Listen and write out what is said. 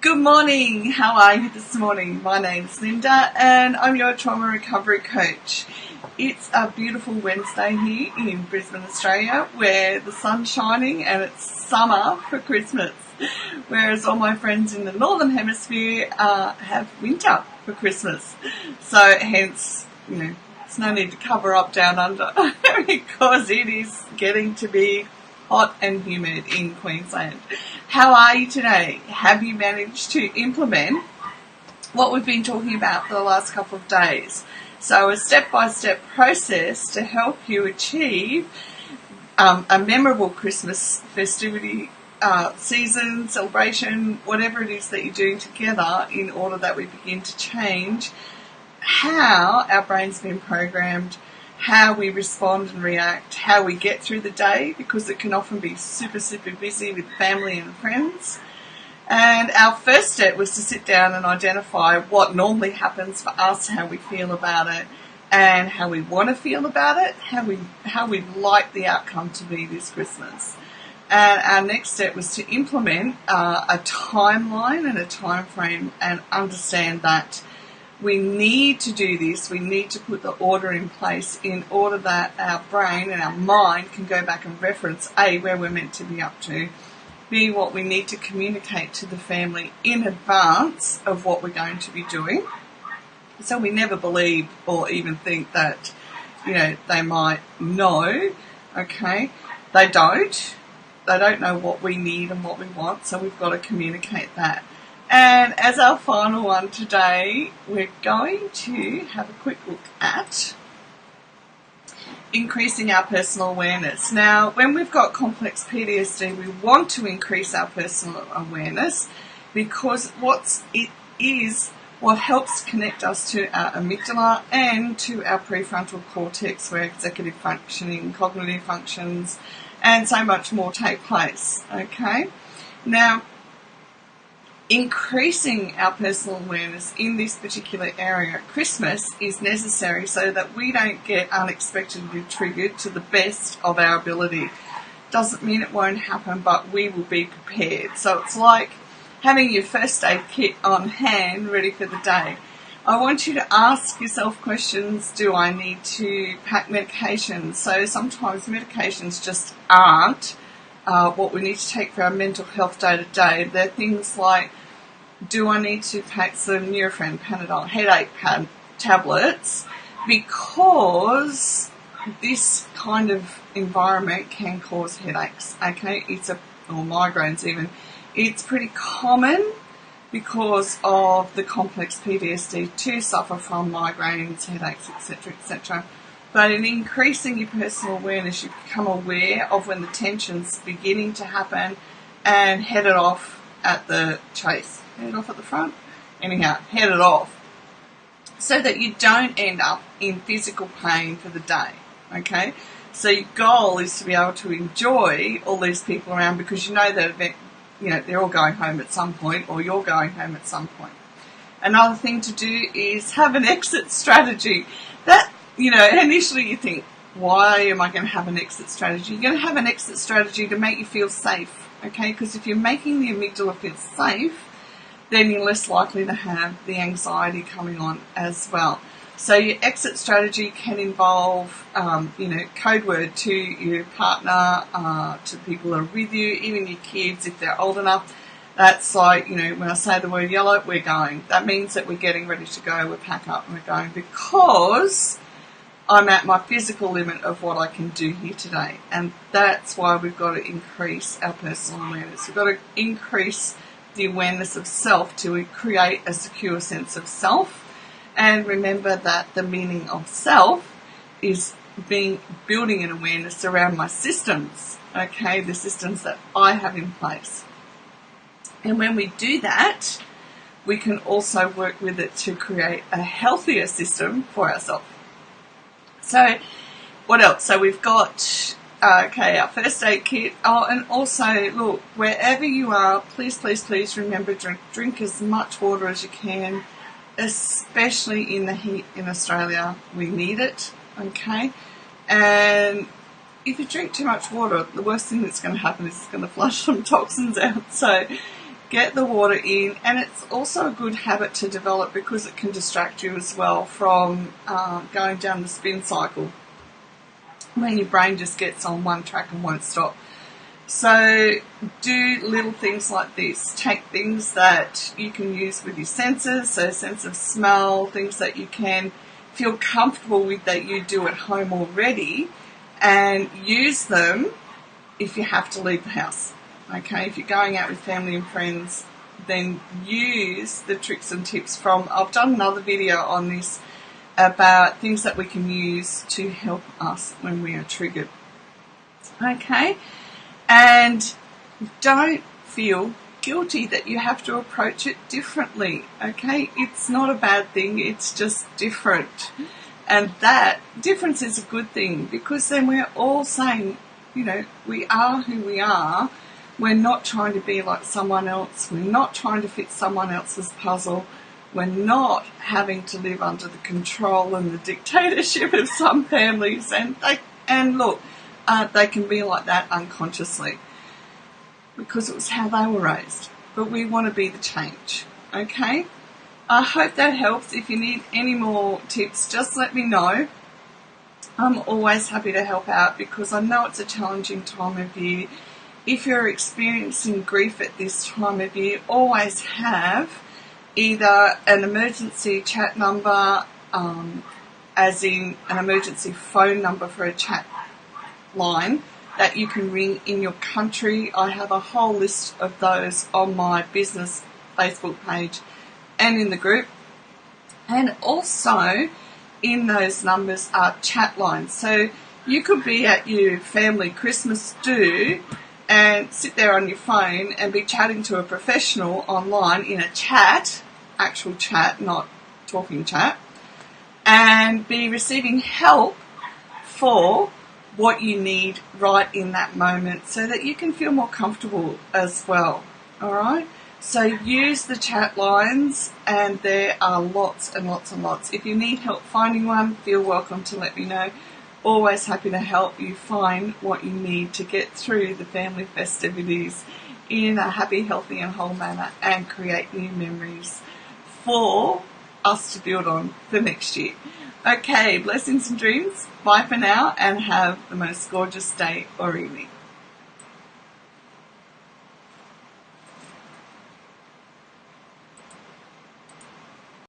Good morning, how are you this morning? My name's Linda and I'm your trauma recovery coach. It's a beautiful Wednesday here in Brisbane, Australia, where the sun's shining and it's summer for Christmas, whereas all my friends in the Northern Hemisphere have winter for Christmas. So hence, it's no need to cover up down under because it is getting to be hot and humid in Queensland. How are you today? Have you managed to implement what we've been talking about for the last couple of days? So a step-by-step process to help you achieve a memorable Christmas festivity, season, celebration, whatever it is that you're doing together, in order that we begin to change how our brain's been programmed, how we respond and react, how we get through the day, because it can often be super, super busy with family and friends. And our first step was to sit down and identify what normally happens for us, how we feel about it, and how we want to feel about it, how we'd like the outcome to be this Christmas. And our next step was to implement a timeline and a time frame and understand that we need to do this, we need to put the order in place in order that our brain and our mind can go back and reference A, where we're meant to be up to, B, what we need to communicate to the family in advance of what we're going to be doing. So we never believe or even think that, they might know, okay? They don't know what we need and what we want, so we've got to communicate that. And as our final one today, we're going to have a quick look at increasing our personal awareness. Now, when we've got complex PTSD, we want to increase our personal awareness because what helps connect us to our amygdala and to our prefrontal cortex, where executive functioning, cognitive functions, and so much more take place. Okay? Now, increasing our personal awareness in this particular area at Christmas is necessary so that we don't get unexpectedly triggered to the best of our ability. Doesn't mean it won't happen, but we will be prepared. So it's like having your first aid kit on hand ready for the day. I want you to ask yourself questions. Do I need to pack medications? So sometimes medications just aren't what we need to take for our mental health day to day. They're things like, do I need to pack some Nurofen, Panadol, headache tablets, because this kind of environment can cause headaches, okay? Or migraines even. It's pretty common because of the complex PTSD to suffer from migraines, headaches, etc., etc. But in increasing your personal awareness, you become aware of when the tension's beginning to happen and head it off at the chase. Head it off at the front. Anyhow, head it off so that you don't end up in physical pain for the day, okay? So your goal is to be able to enjoy all these people around because you know that they're all going home at some point, or you're going home at some point. Another thing to do is have an exit strategy. That, initially you think, why am I going to have an exit strategy? You're going to have an exit strategy to make you feel safe, okay? Because if you're making the amygdala feel safe, then you're less likely to have the anxiety coming on as well. So your exit strategy can involve, code word to your partner, to people that are with you, even your kids if they're old enough. That's like, when I say the word yellow, we're going. That means that we're getting ready to go, we're pack up and we're going, because I'm at my physical limit of what I can do here today. And that's why we've got to increase our personal awareness. We've got to increase the awareness of self to create a secure sense of self. And remember that the meaning of self is building an awareness around my systems, okay, the systems that I have in place. And when we do that, we can also work with it to create a healthier system for ourselves. So what else? So we've got our first aid kit. Oh, and also, look, wherever you are, please remember, drink as much water as you can, especially in the heat in Australia. We need it, okay? And if you drink too much water, the worst thing that's going to happen is it's going to flush some toxins out. So get the water in, and it's also a good habit to develop because it can distract you as well from going down the spin cycle when your brain just gets on one track and won't stop. So do little things like this. Take things that you can use with your senses, so sense of smell, things that you can feel comfortable with that you do at home already, and use them if you have to leave the house. Okay, if you're going out with family and friends, then use the tricks and tips from, I've done another video on this about things that we can use to help us when we are triggered. Okay, and don't feel guilty that you have to approach it differently. Okay, it's not a bad thing, it's just different. And that difference is a good thing, because then we're all saying, you know, we are who we are. We're not trying to be like someone else. We're not trying to fit someone else's puzzle. We're not having to live under the control and the dictatorship of some families. And look, they can be like that unconsciously because it was how they were raised. But we want to be the change. Okay? I hope that helps. If you need any more tips, just let me know. I'm always happy to help out because I know it's a challenging time of year. If you're experiencing grief at this time of year, always have either an emergency chat number, as in an emergency phone number for a chat line that you can ring in your country. I have a whole list of those on my business Facebook page and in the group. And also in those numbers are chat lines. So you could be at your family Christmas do and sit there on your phone and be chatting to a professional online in a chat, actual chat, not talking chat, and be receiving help for what you need right in that moment so that you can feel more comfortable as well. All right? So use the chat lines, and there are lots and lots and lots. If you need help finding one, feel welcome to let me know. Always happy to help you find what you need to get through the family festivities in a happy, healthy and whole manner and create new memories for us to build on for next year. Okay, blessings and dreams. Bye for now and have the most gorgeous day or evening.